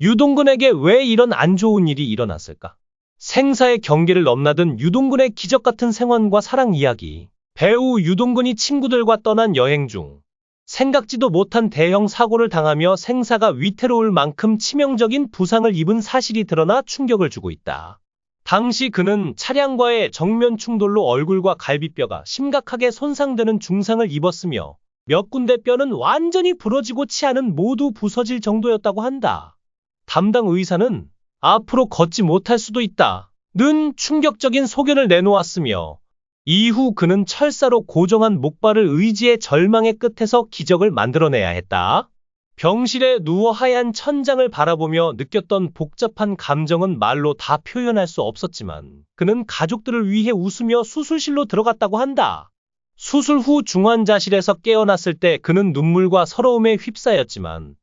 유동근에게 왜 이런 안 좋은 일이 일어났을까? 생사의 경계를 넘나든 유동근의 기적 같은 생환과 사랑 이야기. 배우 유동근이 친구들과 떠난 여행 중 생각지도 못한 대형 사고를 당하며 생사가 위태로울 만큼 치명적인 부상을 입은 사실이 드러나 충격을 주고 있다. 당시 그는 차량과의 정면 충돌로 얼굴과 갈비뼈가 심각하게 손상되는 중상을 입었으며 몇 군데 뼈는 완전히 부러지고 치아는 모두 부서질 정도였다고 한다. 담당 의사는 앞으로 걷지 못할 수도 있다. 는 충격적인 소견을 내놓았으며 이후 그는 철사로 고정한 목발을 의지의 절망의 끝에서 기적을 만들어내야 했다. 병실에 누워 하얀 천장을 바라보며 느꼈던 복잡한 감정은 말로 다 표현할 수 없었지만 그는 가족들을 위해 웃으며 수술실로 들어갔다고 한다. 수술 후 중환자실에서 깨어났을 때 그는 눈물과 서러움에 휩싸였지만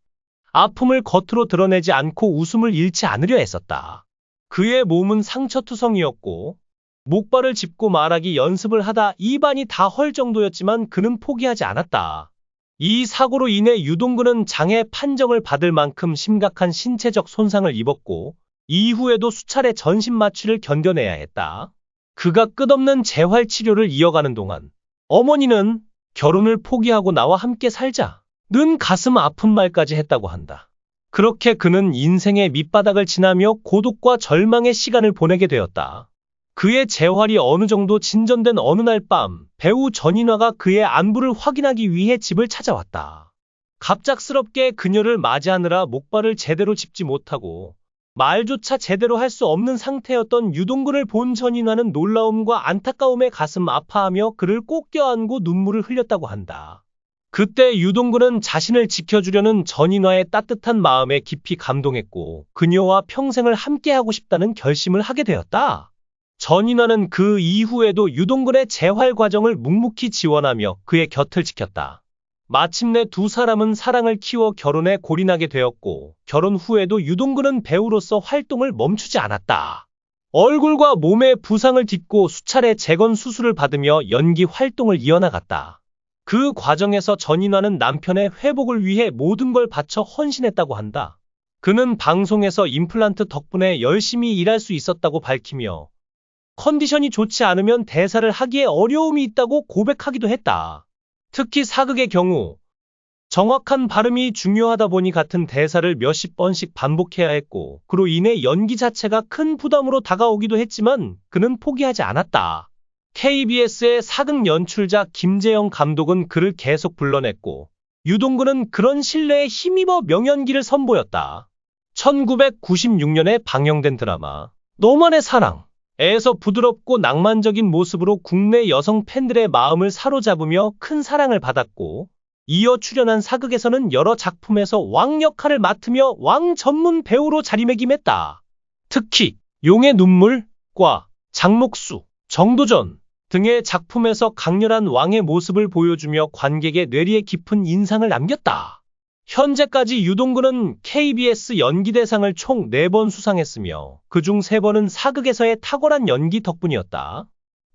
아픔을 겉으로 드러내지 않고 웃음을 잃지 않으려 했었다. 그의 몸은 상처투성이었고 목발을 짚고 말하기 연습을 하다 입안이 다 헐 정도였지만 그는 포기하지 않았다. 이 사고로 인해 유동근은 장애 판정을 받을 만큼 심각한 신체적 손상을 입었고 이후에도 수차례 전신 마취를 견뎌내야 했다. 그가 끝없는 재활치료를 이어가는 동안 어머니는 결혼을 포기하고 나와 함께 살자 는 가슴 아픈 말까지 했다고 한다. 그렇게 그는 인생의 밑바닥을 지나며 고독과 절망의 시간을 보내게 되었다. 그의 재활이 어느 정도 진전된 어느 날 밤, 배우 전인화가 그의 안부를 확인하기 위해 집을 찾아왔다. 갑작스럽게 그녀를 맞이하느라 목발을 제대로 짚지 못하고 말조차 제대로 할 수 없는 상태였던 유동근을 본 전인화는 놀라움과 안타까움에 가슴 아파하며 그를 꼭 껴안고 눈물을 흘렸다고 한다. 그때 유동근은 자신을 지켜주려는 전인화의 따뜻한 마음에 깊이 감동했고 그녀와 평생을 함께하고 싶다는 결심을 하게 되었다. 전인화는 그 이후에도 유동근의 재활 과정을 묵묵히 지원하며 그의 곁을 지켰다. 마침내 두 사람은 사랑을 키워 결혼에 골인하게 되었고 결혼 후에도 유동근은 배우로서 활동을 멈추지 않았다. 얼굴과 몸의 부상을 딛고 수차례 재건 수술을 받으며 연기 활동을 이어나갔다. 그 과정에서 전인화는 남편의 회복을 위해 모든 걸 바쳐 헌신했다고 한다. 그는 방송에서 임플란트 덕분에 열심히 일할 수 있었다고 밝히며 컨디션이 좋지 않으면 대사를 하기에 어려움이 있다고 고백하기도 했다. 특히 사극의 경우 정확한 발음이 중요하다 보니 같은 대사를 몇십 번씩 반복해야 했고 그로 인해 연기 자체가 큰 부담으로 다가오기도 했지만 그는 포기하지 않았다. KBS의 사극 연출자 김재영 감독은 그를 계속 불러냈고 유동근은 그런 신뢰에 힘입어 명연기를 선보였다. 1996년에 방영된 드라마 너만의 사랑 에서 부드럽고 낭만적인 모습으로 국내 여성 팬들의 마음을 사로잡으며 큰 사랑을 받았고 이어 출연한 사극에서는 여러 작품에서 왕 역할을 맡으며 왕 전문 배우로 자리매김했다. 특히 용의 눈물과 장목수, 정도전 등의 작품에서 강렬한 왕의 모습을 보여주며 관객의 뇌리에 깊은 인상을 남겼다. 현재까지 유동근은 KBS 연기대상을 총 4번 수상했으며 그중 3번은 사극에서의 탁월한 연기 덕분이었다.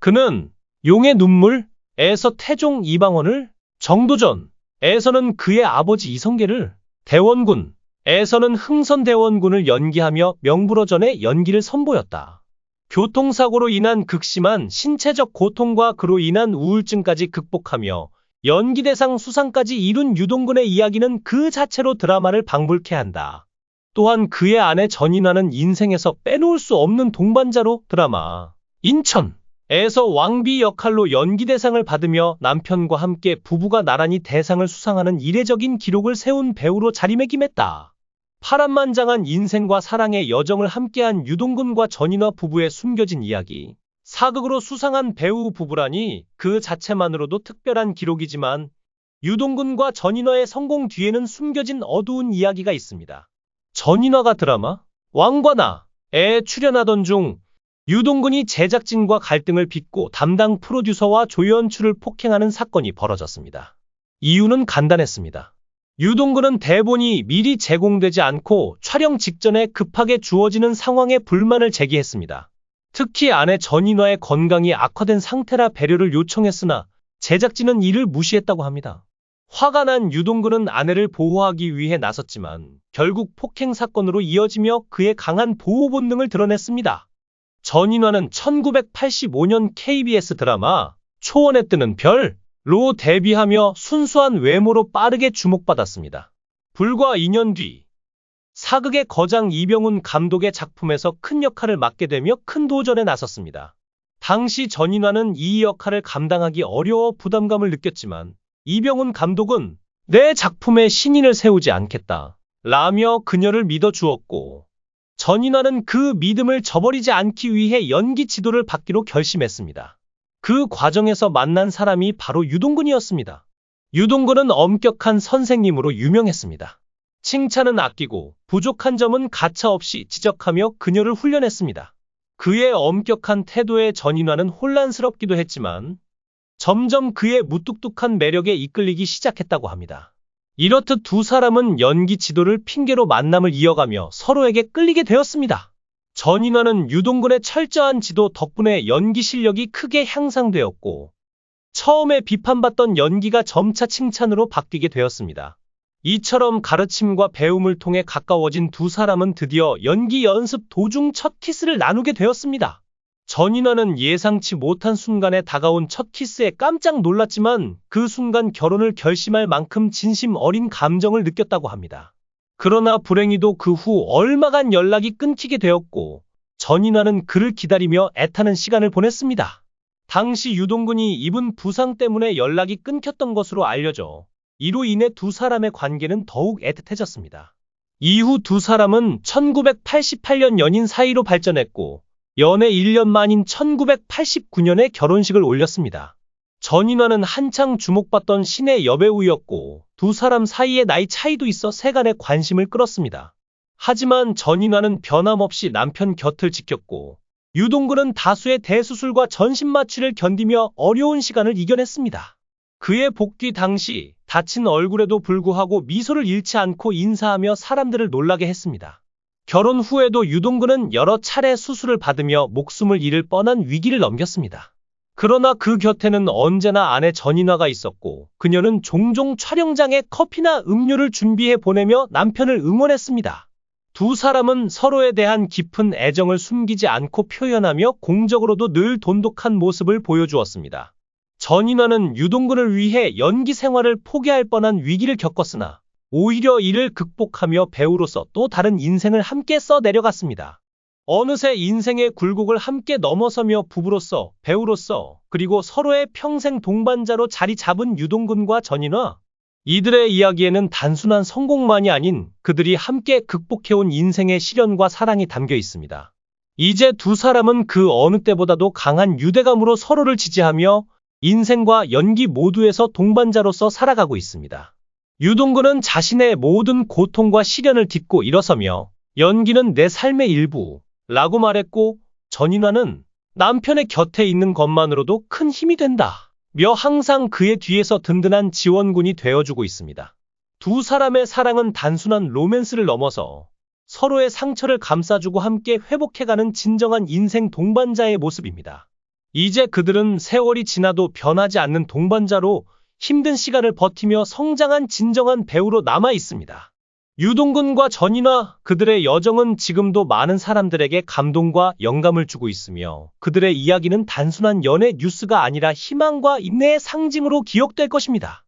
그는 용의 눈물에서 태종 이방원을, 정도전에서는 그의 아버지 이성계를, 대원군에서는 흥선대원군을 연기하며 명불허전의 연기를 선보였다. 교통사고로 인한 극심한 신체적 고통과 그로 인한 우울증까지 극복하며 연기대상 수상까지 이룬 유동근의 이야기는 그 자체로 드라마를 방불케 한다. 또한 그의 아내 전인화는 인생에서 빼놓을 수 없는 동반자로 드라마 인천에서 왕비 역할로 연기대상을 받으며 남편과 함께 부부가 나란히 대상을 수상하는 이례적인 기록을 세운 배우로 자리매김했다. 파란만장한 인생과 사랑의 여정을 함께한 유동근과 전인화 부부의 숨겨진 이야기. 사극으로 수상한 배우 부부라니 그 자체만으로도 특별한 기록이지만 유동근과 전인화의 성공 뒤에는 숨겨진 어두운 이야기가 있습니다. 전인화가 드라마 왕과 나에 출연하던 중 유동근이 제작진과 갈등을 빚고 담당 프로듀서와 조연출을 폭행하는 사건이 벌어졌습니다. 이유는 간단했습니다. 유동근은 대본이 미리 제공되지 않고 촬영 직전에 급하게 주어지는 상황에 불만을 제기했습니다. 특히 아내 전인화의 건강이 악화된 상태라 배려를 요청했으나 제작진은 이를 무시했다고 합니다. 화가 난 유동근은 아내를 보호하기 위해 나섰지만 결국 폭행 사건으로 이어지며 그의 강한 보호 본능을 드러냈습니다. 전인화는 1985년 KBS 드라마 초원에 뜨는 별로 데뷔하며 순수한 외모로 빠르게 주목받았습니다. 불과 2년 뒤 사극의 거장 이병훈 감독의 작품에서 큰 역할을 맡게 되며 큰 도전에 나섰습니다. 당시 전인화는 이 역할을 감당하기 어려워 부담감을 느꼈지만 이병훈 감독은 내 작품에 신인을 세우지 않겠다 라며 그녀를 믿어주었고, 전인화는 그 믿음을 저버리지 않기 위해 연기 지도를 받기로 결심했습니다. 그 과정에서 만난 사람이 바로 유동근이었습니다. 유동근은 엄격한 선생님으로 유명했습니다. 칭찬은 아끼고 부족한 점은 가차없이 지적하며 그녀를 훈련했습니다. 그의 엄격한 태도에 전인화는 혼란스럽기도 했지만 점점 그의 무뚝뚝한 매력에 이끌리기 시작했다고 합니다. 이렇듯 두 사람은 연기 지도를 핑계로 만남을 이어가며 서로에게 끌리게 되었습니다. 전인화는 유동근의 철저한 지도 덕분에 연기 실력이 크게 향상되었고, 처음에 비판받던 연기가 점차 칭찬으로 바뀌게 되었습니다. 이처럼 가르침과 배움을 통해 가까워진 두 사람은 드디어 연기 연습 도중 첫 키스를 나누게 되었습니다. 전인화는 예상치 못한 순간에 다가온 첫 키스에 깜짝 놀랐지만 그 순간 결혼을 결심할 만큼 진심 어린 감정을 느꼈다고 합니다. 그러나 불행히도 그 후 얼마간 연락이 끊기게 되었고, 전인화는 그를 기다리며 애타는 시간을 보냈습니다. 당시 유동근이 입은 부상 때문에 연락이 끊겼던 것으로 알려져 이로 인해 두 사람의 관계는 더욱 애틋해졌습니다. 이후 두 사람은 1988년 연인 사이로 발전했고, 연애 1년 만인 1989년에 결혼식을 올렸습니다. 전인화는 한창 주목받던 신의 여배우였고 두 사람 사이에 나이 차이도 있어 세간의 관심을 끌었습니다. 하지만 전인화는 변함없이 남편 곁을 지켰고, 유동근은 다수의 대수술과 전신 마취를 견디며 어려운 시간을 이겨냈습니다. 그의 복귀 당시 다친 얼굴에도 불구하고 미소를 잃지 않고 인사하며 사람들을 놀라게 했습니다. 결혼 후에도 유동근은 여러 차례 수술을 받으며 목숨을 잃을 뻔한 위기를 넘겼습니다. 그러나 그 곁에는 언제나 아내 전인화가 있었고, 그녀는 종종 촬영장에 커피나 음료를 준비해 보내며 남편을 응원했습니다. 두 사람은 서로에 대한 깊은 애정을 숨기지 않고 표현하며 공적으로도 늘 돈독한 모습을 보여주었습니다. 전인화는 유동근을 위해 연기 생활을 포기할 뻔한 위기를 겪었으나 오히려 이를 극복하며 배우로서 또 다른 인생을 함께 써내려갔습니다. 어느새 인생의 굴곡을 함께 넘어서며 부부로서, 배우로서, 그리고 서로의 평생 동반자로 자리 잡은 유동근과 전인화. 이들의 이야기에는 단순한 성공만이 아닌 그들이 함께 극복해온 인생의 시련과 사랑이 담겨 있습니다. 이제 두 사람은 그 어느 때보다도 강한 유대감으로 서로를 지지하며 인생과 연기 모두에서 동반자로서 살아가고 있습니다. 유동근은 자신의 모든 고통과 시련을 딛고 일어서며 연기는 내 삶의 일부라고 말했고, 전인화는 남편의 곁에 있는 것만으로도 큰 힘이 된다 며 항상 그의 뒤에서 든든한 지원군이 되어주고 있습니다. 두 사람의 사랑은 단순한 로맨스를 넘어서 서로의 상처를 감싸주고 함께 회복해가는 진정한 인생 동반자의 모습입니다. 이제 그들은 세월이 지나도 변하지 않는 동반자로 힘든 시간을 버티며 성장한 진정한 배우로 남아 있습니다. 유동근과 전인화, 그들의 여정은 지금도 많은 사람들에게 감동과 영감을 주고 있으며 그들의 이야기는 단순한 연애 뉴스가 아니라 희망과 인내의 상징으로 기억될 것입니다.